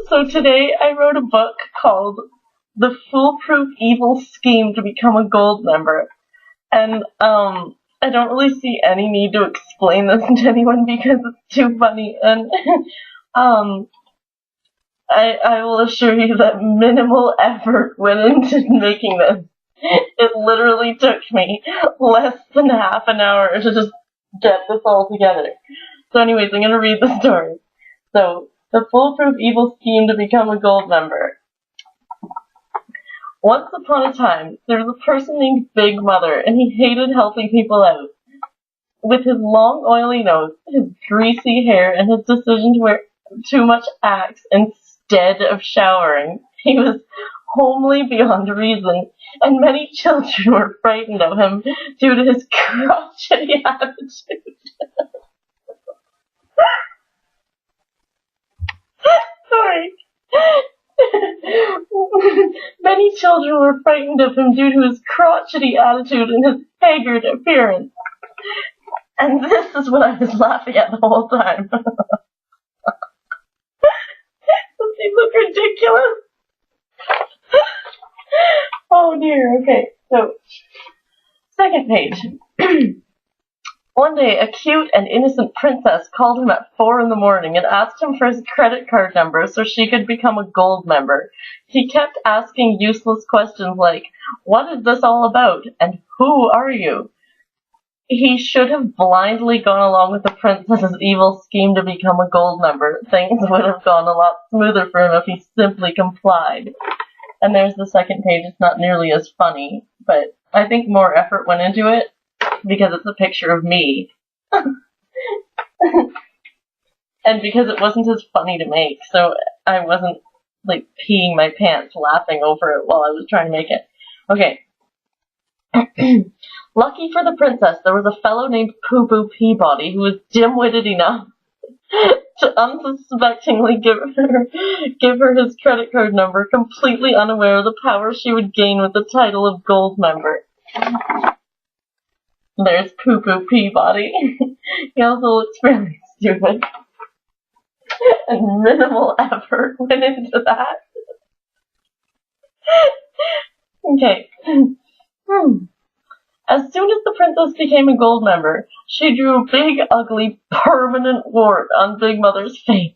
So today I wrote a book called The Foolproof Evil Scheme to Become a Gold Member. And I don't really see any need to explain this to anyone because it's too funny. And I will assure you that minimal effort went into making this. It literally took me less than half an hour to just get this all together. So anyways, I'm going to read the story. So, The Foolproof Evil Scheme to Become a Gold Member. Once upon a time, there was a person named Big Mother, and he hated helping people out. With his long, oily nose, his greasy hair, and his decision to wear too much Axe instead of showering, he was homely beyond reason, and many children were frightened of him due to his crotchety attitude. Sorry. Many children were frightened of him due to his crotchety attitude and his haggard appearance. And this is what I was laughing at the whole time. Does he look ridiculous? Oh dear, okay, so, second page. One day, a cute and innocent princess called him at 4 in the morning and asked him for his credit card number so she could become a gold member. He kept asking useless questions like, "What is this all about?" and "Who are you?" He should have blindly gone along with the princess's evil scheme to become a gold member. Things would have gone a lot smoother for him if he simply complied. And there's the second page. It's not nearly as funny, but I think more effort went into it because it's a picture of me. And because it wasn't as funny to make, so I wasn't, like, peeing my pants laughing over it while I was trying to make it. Okay. Lucky for the princess, there was a fellow named Poo-Poo Peabody who was dim-witted enough to unsuspectingly give her his credit card number, completely unaware of the power she would gain with the title of gold member. There's Poo-Poo Peabody. He also looks fairly stupid. And minimal effort went into that. Okay. As soon as the princess became a gold member, she drew a big, ugly, permanent wart on Big Mother's face.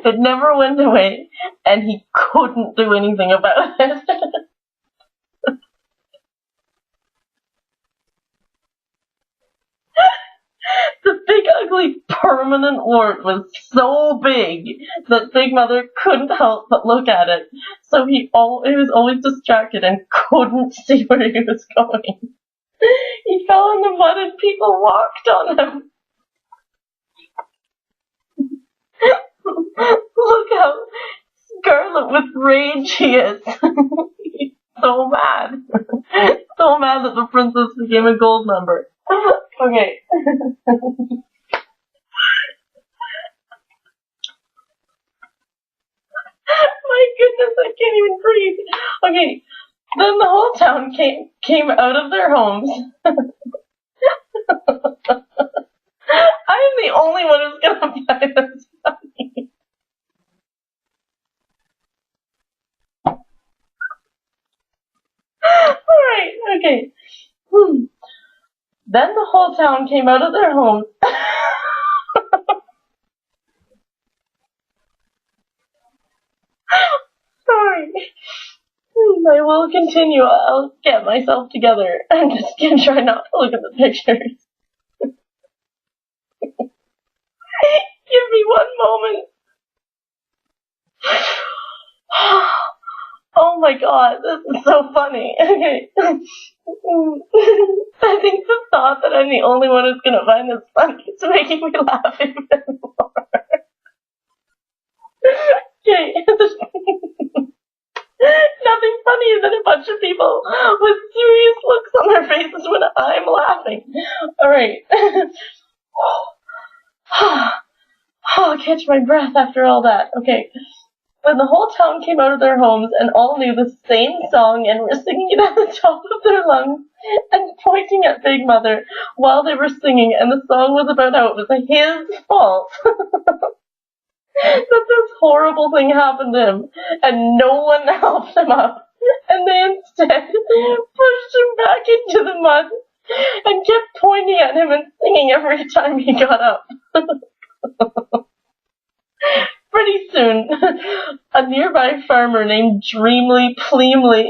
It never went away, and he couldn't do anything about it. The big, ugly, permanent wart was so big that Big Mother couldn't help but look at it, so he was always distracted and couldn't see where he was going. He fell in the mud and people walked on him. Look how scarlet with rage he is. He's so mad. So mad that the princess became a gold member. Okay. My goodness, I can't even breathe. Okay. Then the whole town came out of their homes. I am the only one who's gonna find this funny. Alright, okay. Then the whole town came out of their homes. Sorry. I will continue. I'll get myself together. I'm just gonna try not to look at the pictures. Give me one moment. Oh my god, this is so funny. Okay. I think the thought that I'm the only one who's gonna find this funny is making me laugh even more. Okay. Nothing funnier than a bunch of people with serious looks on their faces when I'm laughing. Alright. I'll catch my breath after all that. Okay. When the whole town came out of their homes and all knew the same song and were singing it at the top of their lungs and pointing at Big Mother while they were singing, and the song was about how it was his fault that this horrible thing happened to him, and no one helped him up, and they instead pushed him back into the mud and kept pointing at him and singing every time he got up. Pretty soon, a nearby farmer named Dreamly Pleemly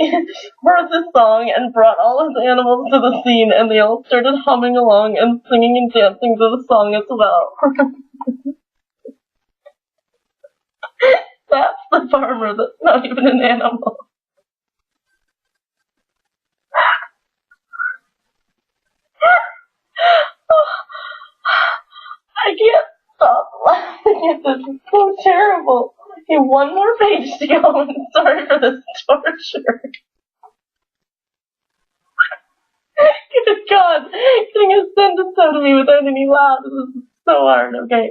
heard the song and brought all his animals to the scene, and they all started humming along and singing and dancing to the song as well. That's the farmer that's not even an animal. I can't stop laughing at this. It's so terrible. Okay, one more page to go, and sorry for this torture. Good God, getting a sentence out of me without any laughs is so hard. Okay.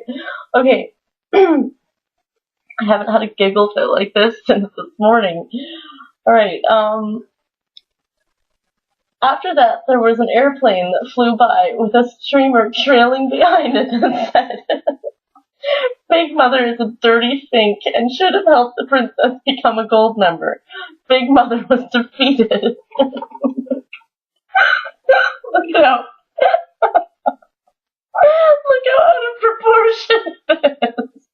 I haven't had a giggle fit like this since this morning. Alright, after that, there was an airplane that flew by with a streamer trailing behind it that said, Big Mother is a dirty fink and should have helped the princess become a gold member. Big Mother was defeated. Look how out of proportion it is.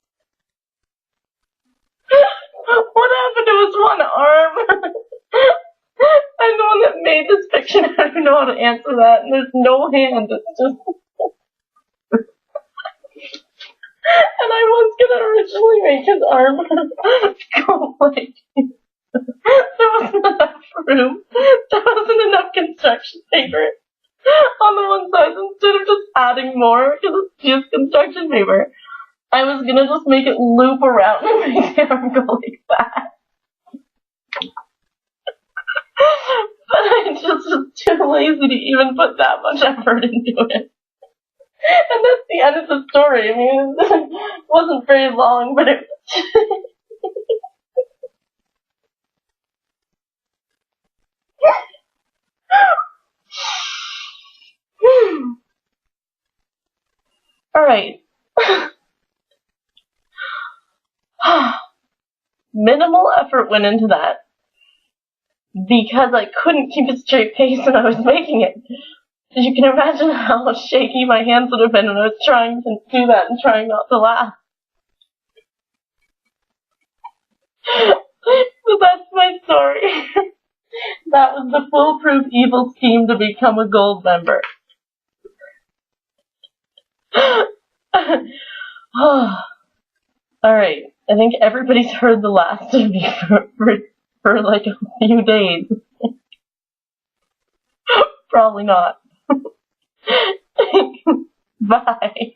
What happened to his one arm? I'm the one that made this fiction. I don't know how to answer that. And there's no hand. It's just. And I was gonna originally make his arm go like. There wasn't enough room. There wasn't enough construction paper on the one side. Instead of just adding more, because it's just construction paper, I was gonna just make it loop around and make the arm go like that. But I just was too lazy to even put that much effort into it. And that's the end of the story. I mean, it wasn't very long, but it Alright. Minimal effort went into that, because I couldn't keep a straight pace when I was making it. You can imagine how shaky my hands would have been when I was trying to do that and trying not to laugh. So that's my story. That was the Foolproof Evil Scheme to become a gold member. Alright, I think everybody's heard the last of me for like a few days. Probably not. Bye.